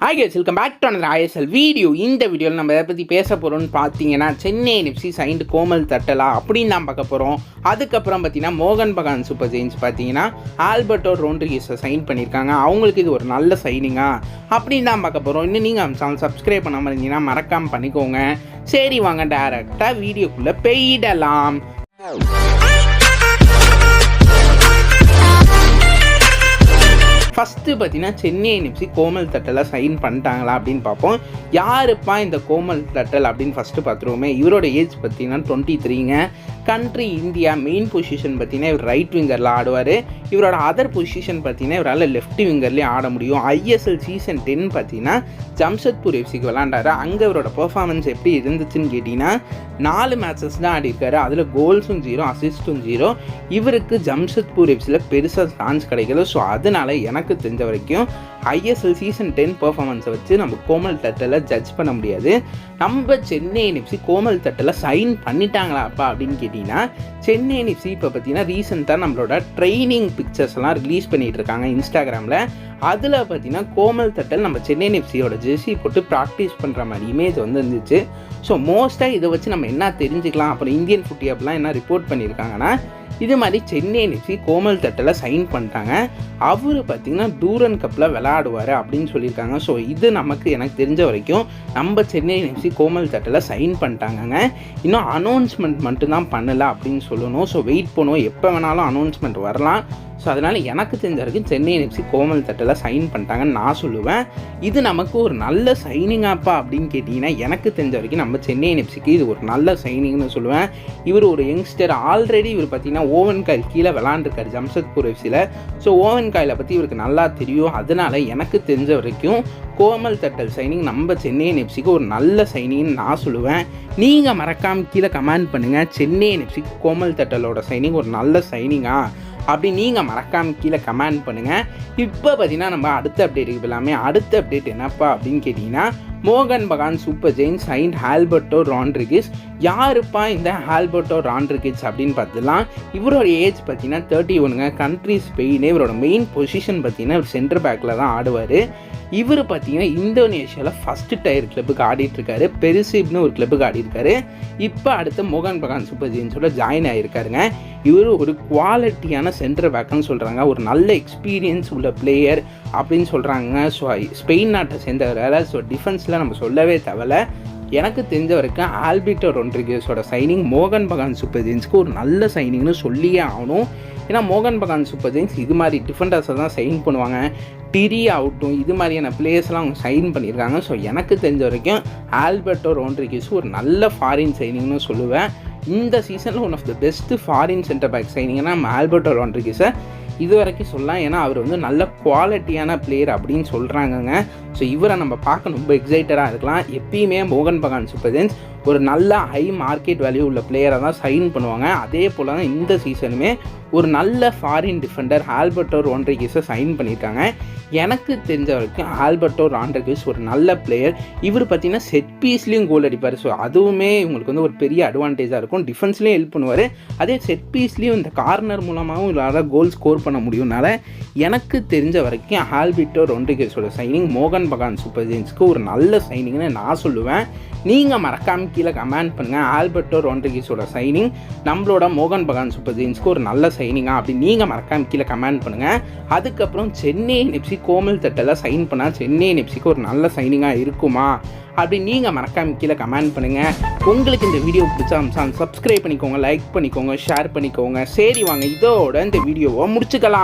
Hi guys, welcome back to another ISL video. இந்த வீடியோவில் நம்ம எதை பற்றி பேச போகிறோம்னு பார்த்தீங்கன்னா, சென்னை எஃப்சி சைன்டு கோமல் தட்டலா அப்படின்னு தான் பார்க்க போகிறோம். அதுக்கப்புறம் பார்த்தீங்கன்னா மோகன் பகான் சூப்பர் ஜெயின்ஸ் பார்த்தீங்கன்னா ஆல்பர்ட்டோ ரோட்ரிகஸை சைன் பண்ணியிருக்காங்க. அவங்களுக்கு இது ஒரு நல்ல சைனிங்கா அப்படின்னு தான் பார்க்க போகிறோம். இன்னும் நீங்கள் சேனல் சப்ஸ்கிரைப் பண்ணாமல் இருந்தீங்கன்னா மறக்காமல் பண்ணிக்கோங்க. சரி, வாங்க டேரெக்டாக வீடியோக்குள்ளே போயிடலாம். ஃபஸ்ட்டு பார்த்தீங்கன்னா சென்னை எஃப்சி கோமல் தட்டலை சைன் பண்ணிட்டாங்களா அப்படின்னு பார்ப்போம். யாருப்பா இந்த கோமல் தட்டல் அப்படின்னு ஃபஸ்ட்டு பார்த்துருவோமே. இவரோட ஏஜ் பார்த்தீங்கன்னா 23ங்க. Country India. மெயின் பொசிஷன் பார்த்தீங்கன்னா இவர் ரைட் விங்கரில் ஆடுவார். இவரோட அதர் பொசிஷன் பார்த்தீங்கன்னா இவரால் லெஃப்ட் விங்கர்லேயே ஆட முடியும். ISL சீசன் 10 பார்த்தீங்கன்னா ஜம்ஷத்பூர் எஃப்சிக்கு விளாண்டாரு. அங்கே இவரோட பெர்ஃபார்மன்ஸ் எப்படி இருந்துச்சுன்னு கேட்டிங்கன்னா 4 மேட்சஸ் தான் ஆடிருக்காரு. அதில் கோல்ஸும் 0, அசிஸ்ட்டும் 0. இவருக்கு ஜம்ஷத்பூர் எஃப்சியில் பெருசாக சான்ஸ் கிடைக்கல. ஸோ அதனால் எனக்கு தெரிஞ்ச வரைக்கும் ISL சீசன் 10 பெர்ஃபார்மன்ஸை வச்சு நம்ம கோமல் தட்டலை ஜட்ஜ் பண்ண முடியாது. நம்ம சென்னை எஃப்சி கோமல் தட்டலை சைன் பண்ணிட்டாங்களாப்பா அப்படின்னு கேட்டிங்கன்னா, சென்னை எஃப்சி இப்போ பார்த்தீங்கன்னா ரீசெண்டாக நம்மளோட ட்ரைனிங் பிக்சர்ஸ்லாம் ரிலீஸ் பண்ணிகிட்டு இருக்காங்க இன்ஸ்டாகிராமில். அதில் பார்த்தீங்கன்னா கோமல் தட்டல் நம்ம சென்னை எஃப்சியோட ஜெர்சி போட்டு ப்ராக்டிஸ் பண்ணுற மாதிரி இமேஜ் இருந்துச்சு. ஸோ மோஸ்ட்டாக இதை வச்சு நம்ம என்ன தெரிஞ்சுக்கலாம், அப்புறம் இந்தியன் ஃபுட்டி ஆப்லாம் என்ன ரிப்போர்ட் பண்ணியிருக்காங்கன்னா, இது மாதிரி சென்னை எஃப்சி கோமல் தட்டலை சைன் பண்ணிட்டாங்க. அவர் பார்த்திங்கன்னா டூரன் கப்பில் விளையாடுவார் அப்படின்னு சொல்லியிருக்காங்க. ஸோ இது எனக்கு தெரிஞ்ச வரைக்கும் நம்ம சென்னை எஃப்சி கோமல் தட்டலை சைன் பண்ணிட்டாங்கங்க. இன்னும் அனௌன்ஸ்மெண்ட் மட்டும்தான் பண்ணலை அப்படின்னு சொல்லணும். ஸோ வெயிட் பண்ணுவோம், எப்போ வேணாலும் அனௌன்ஸ்மெண்ட் வரலாம். ஸோ அதனால் எனக்கு தெரிஞ்ச வரைக்கும் சென்னை எஃப்சி கோமல் தட்டலை சைன் பண்ணிட்டாங்கன்னு நான் சொல்லுவேன். இது நமக்கு ஒரு நல்ல சைனிங்காப்பா அப்படின்னு கேட்டிங்கன்னா, எனக்கு தெரிஞ்ச வரைக்கும் நம்ம சென்னை எஃப்சிக்கு இது ஒரு நல்ல சைனிங்னு சொல்லுவேன். இவர் ஒரு யங்ஸ்டர். ஆல்ரெடி இவர் பார்த்திங்கன்னா ஓவன் காயில் கீழே விளாண்டுருக்காரு ஜம்ஷத்பூர் எஃப்சியில். ஸோ ஓவன் காயிலை பற்றி இவருக்கு நல்லா தெரியும். அதனால் எனக்கு தெரிஞ்ச வரைக்கும் கோமல் தட்டல் சைனிங் நம்ம சென்னை எஃப்சிக்கு ஒரு நல்ல சைனிங்னு நான் சொல்லுவேன். நீங்கள் மறக்காமல் கீழே கமெண்ட் பண்ணுங்கள், சென்னை எஃப்சிக்கு கோமல் தட்டலோட சைனிங் ஒரு நல்ல சைனிங்கா அப்படி நீங்கள் மறக்காமல் கீழே கமெண்ட் பண்ணுங்கள். இப்போ பார்த்தீங்கன்னா நம்ம அடுத்த அப்டேட்டுக்கு போகலாமே. அடுத்த அப்டேட் என்னப்பா அப்படின்னு கேட்டிங்கன்னா, மோகன் Bagan super giants signed Alberto Rodriguez. யாருப்பா இந்த ஆல்பர்ட்டோ ராட்ரிகஸ் அப்படின்னு பார்த்துலாம். இவரோட ஏஜ் பார்த்தீங்கன்னா 31ங்க. Country Spain. இவரோட மெயின் பொசிஷன் பார்த்தீங்கன்னா இவர் சென்டர் பேக்கில் தான் ஆடுவார். இவர் பார்த்தீங்கன்னா இந்தோனேஷியாவில் ஃபஸ்ட்டு டயர் கிளப்புக்கு ஆடிட்டுருக்காரு. பெருசிப்னு ஒரு கிளப்புக்கு ஆடிருக்காரு. இப்போ அடுத்த மோகன் பகான் சூப்பர் ஜெயின்ஸோட ஜாயின் ஆகியிருக்காருங்க. இவர் ஒரு குவாலிட்டியான சென்டர் பேக்குன்னு சொல்கிறாங்க. ஒரு நல்ல எக்ஸ்பீரியன்ஸ் உள்ள பிளேயர் அப்படின்னு சொல்கிறாங்க. ஸோ ஸ்பெயின் நாட்டை சேர்ந்தவரால். ஸோ டிஃபென்ஸில் நம்ம சொல்லவே தேவையில்ல. எனக்கு தெரிஞ்ச வரைக்கும் ஆல்பர்ட்டோ ராட்ரிகஸோட சைனிங் மோகன் பகான் சூப்பர் ஜெயின்ஸ்க்கு ஒரு நல்ல சைனிங்னு சொல்லியே ஆகணும். ஏன்னா மோகன் பகான் சூப்பர் ஜெயின்ஸ் இது மாதிரி டிஃபெண்டர்ஸை தான் சைன் பண்ணுவாங்க. டிரி ஆகட்டும், இது மாதிரியான பிளேயர்ஸ்லாம் அவங்க சைன் பண்ணியிருக்காங்க. ஸோ எனக்கு தெரிஞ்ச வரைக்கும் ஆல்பர்ட்டோ ராட்ரிகஸ் ஒரு நல்ல ஃபாரின் சைனிங்னு சொல்லுவேன். இந்த சீசனில் one of the best foreign centre back சைனிங்னா நம்ம ஆல்பர்ட்டோ ராட்ரிகஸை இது வரைக்கும் சொல்லலாம். ஏன்னா அவர் நல்ல குவாலிட்டியான பிளேயர் அப்படின்னு சொல்கிறாங்கங்க. ஸோ இவரை நம்ம பார்க்க ரொம்ப எக்ஸைட்டடாக இருக்கலாம். எப்பயுமே மோகன் பகான் சூப்பர் ஜெயின்ஸ் ஒரு நல்ல ஹை மார்க்கெட் வேல்யூ உள்ள பிளேயரை தான் சைன் பண்ணுவாங்க. அதே போல் தான் இந்த சீசனுமே ஒரு நல்ல ஃபாரின் டிஃபெண்டர் ஆல்பர்ட்டோ ராட்ரிகஸை சைன் பண்ணியிருக்காங்க. எனக்கு தெரிஞ்ச வரைக்கும் ஆல்பர்ட்டோ ராட்ரிகஸ் ஒரு நல்ல பிளேயர். இவர் பார்த்திங்கன்னா செட் பீஸ்லேயும் கோல் அடிப்பார். ஸோ அதுவுமே இவங்களுக்கு ஒரு பெரிய அட்வான்டேஜாக இருக்கும். டிஃபென்ஸ்லேயும் ஹெல்ப் பண்ணுவார். அதே செட் பீஸ்லேயும் இந்த கார்னர் மூலமாகவும் இல்லாத கோல் ஸ்கோர் பண்ண முடியும்னால எனக்கு தெரிஞ்ச வரைக்கும் ஆல்பர்ட்டோ ராட்ரிகஸோட சைனிங் மோகன் பகான் சூப்பர் ஜெயின்ஸ்க்கு ஒரு நல்ல சைனிங்னு நான் சொல்லுவேன். நீங்கள் மறக்காமல் கீழே கமெண்ட் பண்ணுங்கள், ஆல்பர்ட்டோ ராட்ரிகஸோட சைனிங் நம்மளோட மோகன் பகான் சூப்பர் ஜெயின்ஸ்க்கு ஒரு நல்ல சைனிங்கா அப்படின்னு நீங்கள் மறக்காமல் கீழே கமெண்ட் பண்ணுங்கள். அதுக்கப்புறம் சென்னை எஃப்சி கோமல் தட்டலை சைன் பண்ணால் சென்னை எஃப்சிக்கு ஒரு நல்ல சைனிங்காக இருக்குமா அப்படின்னு நீங்கள் மறக்காமல் கீழே கமெண்ட் பண்ணுங்கள். உங்களுக்கு இந்த வீடியோ பிடிச்சா சப்ஸ்கிரைப் பண்ணிக்கோங்க, லைக் பண்ணிக்கோங்க, ஷேர் பண்ணிக்கோங்க. சரி, வாங்க இதோட இந்த வீடியோவை முடிச்சுக்கலாம்.